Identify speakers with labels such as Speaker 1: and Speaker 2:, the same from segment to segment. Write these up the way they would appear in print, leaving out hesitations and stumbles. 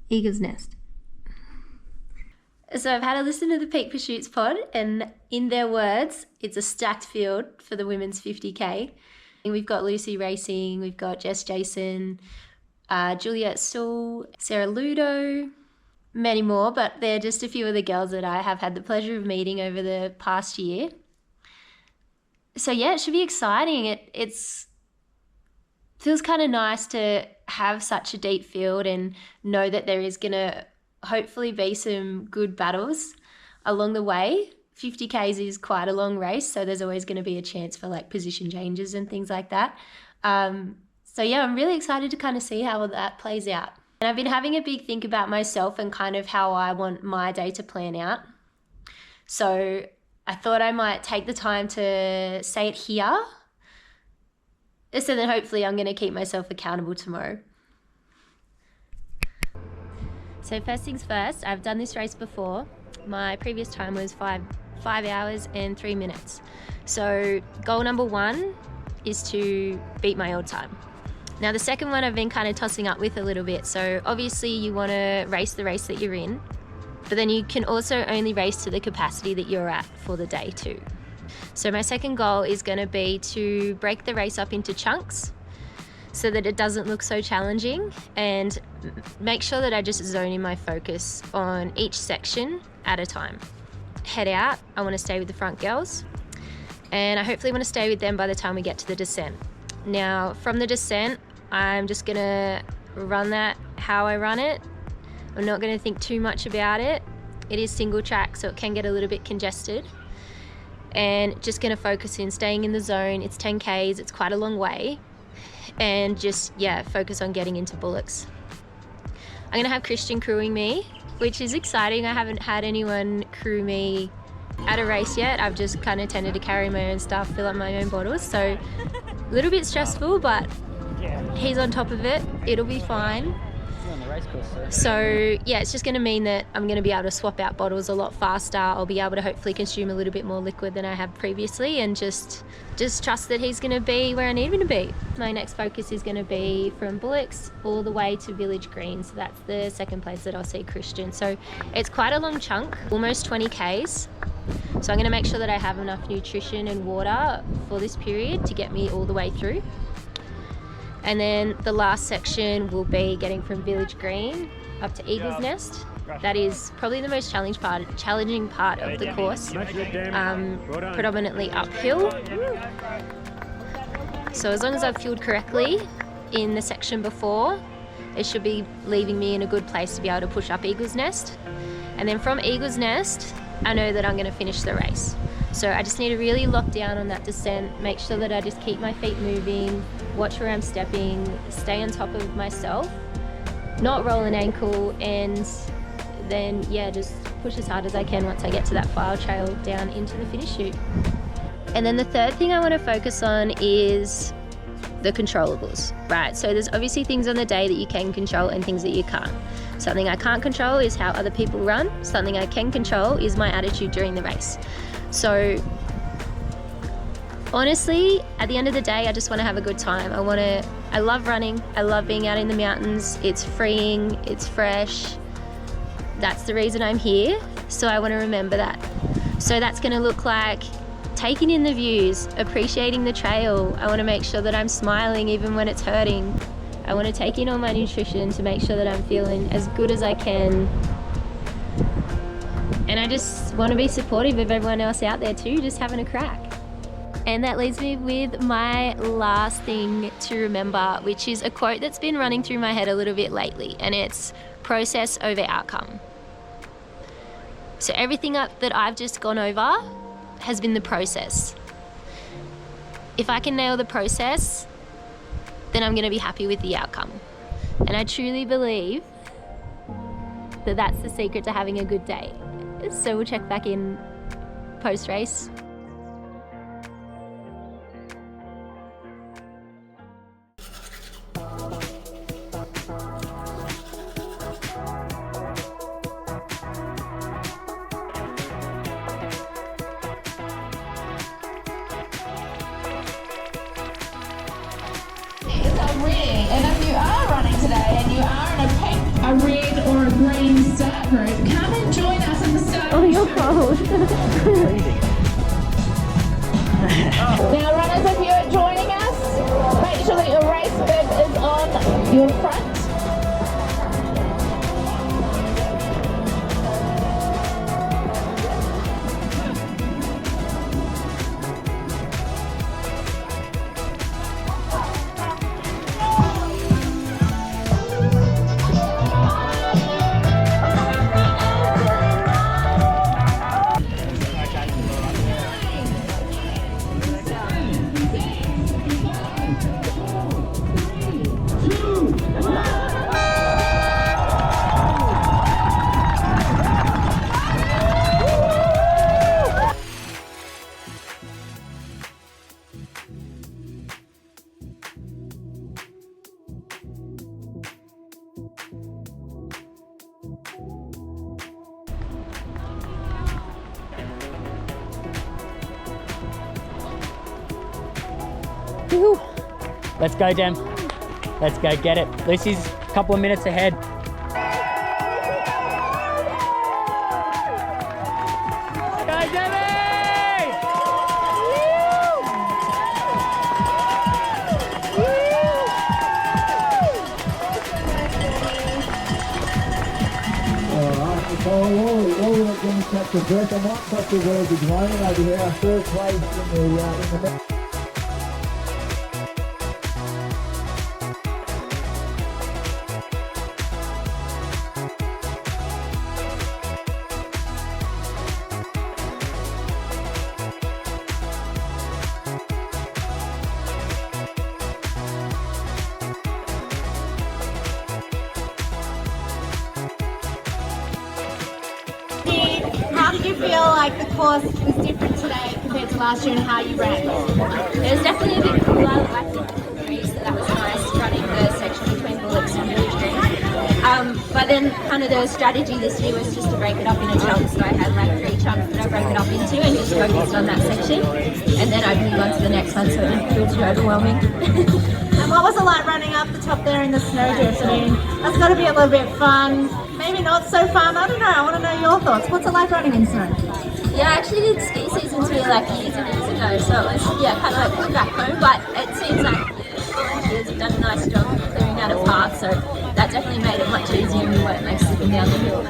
Speaker 1: Eagle's Nest. So I've had a listen to the Peak Pursuits pod, and in their words, it's a stacked field for the women's 50K. And we've got Lucy racing, we've got Jess Jason, Juliet Sewell, Sarah Ludo, many more, but they're just a few of the girls that I have had the pleasure of meeting over the past year. So yeah, it should be exciting. It's feels kind of nice to have such a deep field and know that there is going to hopefully be some good battles along the way. 50Ks is quite a long race, so there's always going to be a chance for like position changes and things like that. So yeah, I'm really excited to kind of see how that plays out. And I've been having a big think about myself and kind of how I want my day to plan out. So I thought I might take the time to say it here, so then hopefully I'm going to keep myself accountable tomorrow. So first things first, I've done this race before. My previous time was 5 hours and 3 minutes. So goal number 1 is to beat my old time. Now the second one I've been kind of tossing up with a little bit. So obviously you want to race the race that you're in, but then you can also only race to the capacity that you're at for the day too. So my second goal is going to be to break the race up into chunks so that it doesn't look so challenging, and make sure that I just zone in my focus on each section at a time. Head out, I want to stay with the front girls, and I hopefully want to stay with them by the time we get to the descent. Now from the descent, I'm just going to run that how I run it. I'm not going to think too much about it. It is single track, so it can get a little bit congested. And just going to focus in staying in the zone. It's 10Ks, it's quite a long way, and just focus on getting into bullocks. I'm going to have Christian crewing me, which is exciting. I haven't had anyone crew me at a race yet. I've just kind of tended to carry my own stuff, fill up my own bottles, so a little bit stressful, but he's on top of it. It'll be fine. So yeah, it's just going to mean that I'm going to be able to swap out bottles a lot faster. I'll be able to hopefully consume a little bit more liquid than I have previously, and just trust that he's going to be where I need him to be. My next focus is going to be from bullocks all the way to Village Green, so that's the second place that I'll see Christian. So it's quite a long chunk, almost 20Ks. So I'm going to make sure that I have enough nutrition and water for this period to get me all the way through. And then the last section will be getting from Village Green up to Eagle's Nest. That is probably the most challenging part of the course, predominantly uphill. So as long as I've fueled correctly in the section before, it should be leaving me in a good place to be able to push up Eagle's Nest. And then from Eagle's Nest, I know that I'm going to finish the race. So I just need to really lock down on that descent, make sure that I just keep my feet moving, watch where I'm stepping, stay on top of myself, not roll an ankle, and then just push as hard as I can once I get to that file trail down into the finish chute. And then the third thing I want to focus on is the controllables, right? So there's obviously things on the day that you can control and things that you can't. Something I can't control is how other people run. Something I can control is my attitude during the race. So honestly, at the end of the day, I just want to have a good time. I love running. I love being out in the mountains. It's freeing, it's fresh. That's the reason I'm here. So I want to remember that. So that's going to look like taking in the views, appreciating the trail. I want to make sure that I'm smiling even when it's hurting. I want to take in all my nutrition to make sure that I'm feeling as good as I can. And I just want to be supportive of everyone else out there too, just having a crack. And that leaves me with my last thing to remember, which is a quote that's been running through my head a little bit lately, and it's process over outcome. So everything that I've just gone over has been the process. If I can nail the process, then I'm going to be happy with the outcome. And I truly believe that that's the secret to having a good day. So we'll check back in post-race.
Speaker 2: And if you are running today and you are in a pink, a red or a green start group, come and join us in the start.
Speaker 1: Oh, you're cold.
Speaker 2: Now runners, if you're joining us, make sure that your race bib is on your front.
Speaker 3: Let's go, Dem. Let's go get it. Lucy's a couple of minutes ahead. Go, Demi!
Speaker 4: Alright, so all against Chapter first. I might touch the world is running over here. Our third place in the
Speaker 2: How did you feel like the course was different today compared to last year and how you ran?
Speaker 1: It was definitely a bit cooler. Like the breeze, that was nice running the section between Bullocks and Village Green. But then kind of the strategy this year was just to break it up into chunks. So I had like 3 chunks that I broke it up into and just focused on that section. And then I'd move on to the next one so it didn't feel too overwhelming.
Speaker 2: And what was it like running up the top there in the snowdrifts? I mean, that's got to be a little bit fun. Maybe not so fun. I don't know. I want to know your thoughts. What's it like running in snow?
Speaker 1: Yeah, I actually did ski seasons here like years and years ago, so it was kind of like going back home. But it seems like volunteers have done a nice job clearing out a path, so that definitely made it much easier and we weren't like slipping down the hill.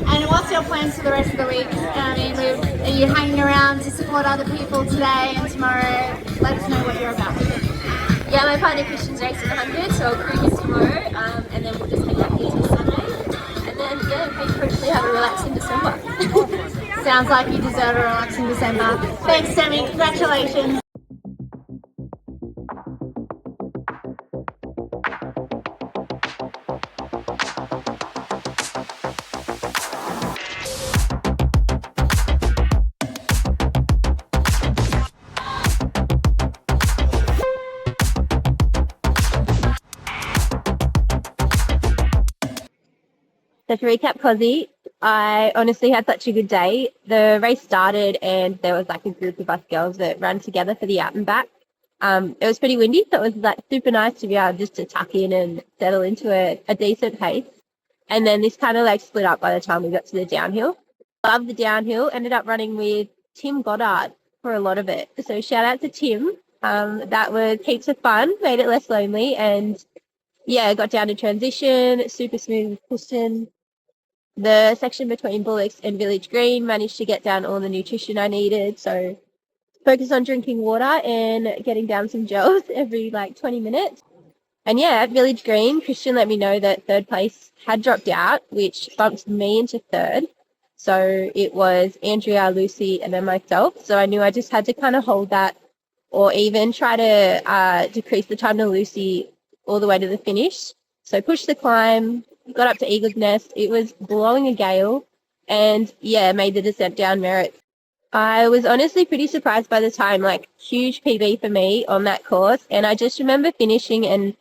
Speaker 2: And what's your plans for the rest of the week? I mean, are you hanging around to support other people today and tomorrow? Let us know what you're about.
Speaker 1: Yeah, my partner Christian's racing 100, so I'll crew him tomorrow, and then we'll just hang out here till Sunday. And then, hopefully have a relaxing December.
Speaker 2: Sounds like you deserve a relaxing December. Thanks, Demi. Congratulations.
Speaker 1: So to recap, Cosy, I honestly had such a good day. The race started and there was like a group of us girls that ran together for the out and back. It was pretty windy, so it was like super nice to be able just to tuck in and settle into a decent pace. And then this kind of like split up by the time we got to the downhill. Love the downhill, ended up running with Tim Goddard for a lot of it. So shout out to Tim. That was heaps of fun, made it less lonely, and yeah, got down to transition, super smooth cushion. The section between Bullocks and Village Green managed to get down all the nutrition I needed, so focus on drinking water and getting down some gels every like 20 minutes. And yeah, at Village Green, Christian let me know that third place had dropped out, which bumped me into third. So it was Andrea, Lucy, and then myself. So I knew I just had to kind of hold that, or even try to decrease the time to Lucy all the way to the finish. So pushed the climb, got up to Eagle's Nest. It was blowing a gale, and yeah, made the descent down Merritt. I was honestly pretty surprised by the time, like huge PB for me on that course. And I just remember finishing and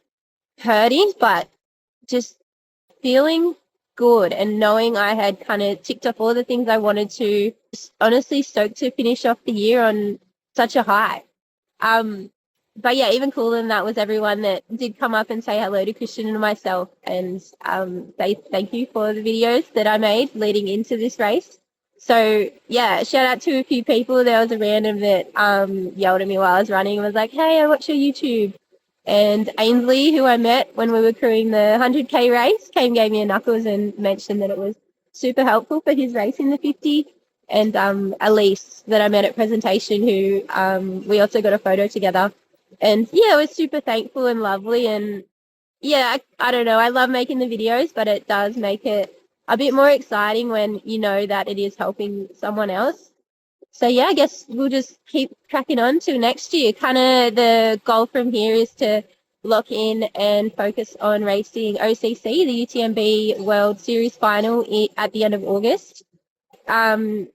Speaker 1: hurting, but just feeling good and knowing I had kind of ticked off all the things I wanted to. Just honestly stoked to finish off the year on such a high. But yeah, even cooler than that was everyone that did come up and say hello to Christian and myself, and say thank you for the videos that I made leading into this race. So yeah, shout out to a few people. There was a random that yelled at me while I was running and was like, "Hey, I watch your YouTube." And Ainsley, who I met when we were crewing the 100K race, gave me a knuckles and mentioned that it was super helpful for his race in the 50. And Elise, that I met at presentation, who we also got a photo together. And yeah, it was super thankful and lovely. And yeah, I don't know, I love making the videos, but it does make it a bit more exciting when you know that it is helping someone else. So yeah, I guess we'll just keep cracking on to next year. Kind of the goal from here is to lock in and focus on racing OCC, the UTMB World Series final at the end of August. And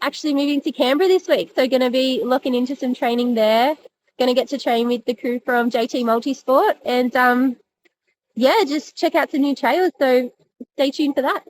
Speaker 1: actually moving to Canberra this week. So going to be looking into some training there. Going to get to train with the crew from JT Multisport. And yeah, just check out some new trailers. So stay tuned for that.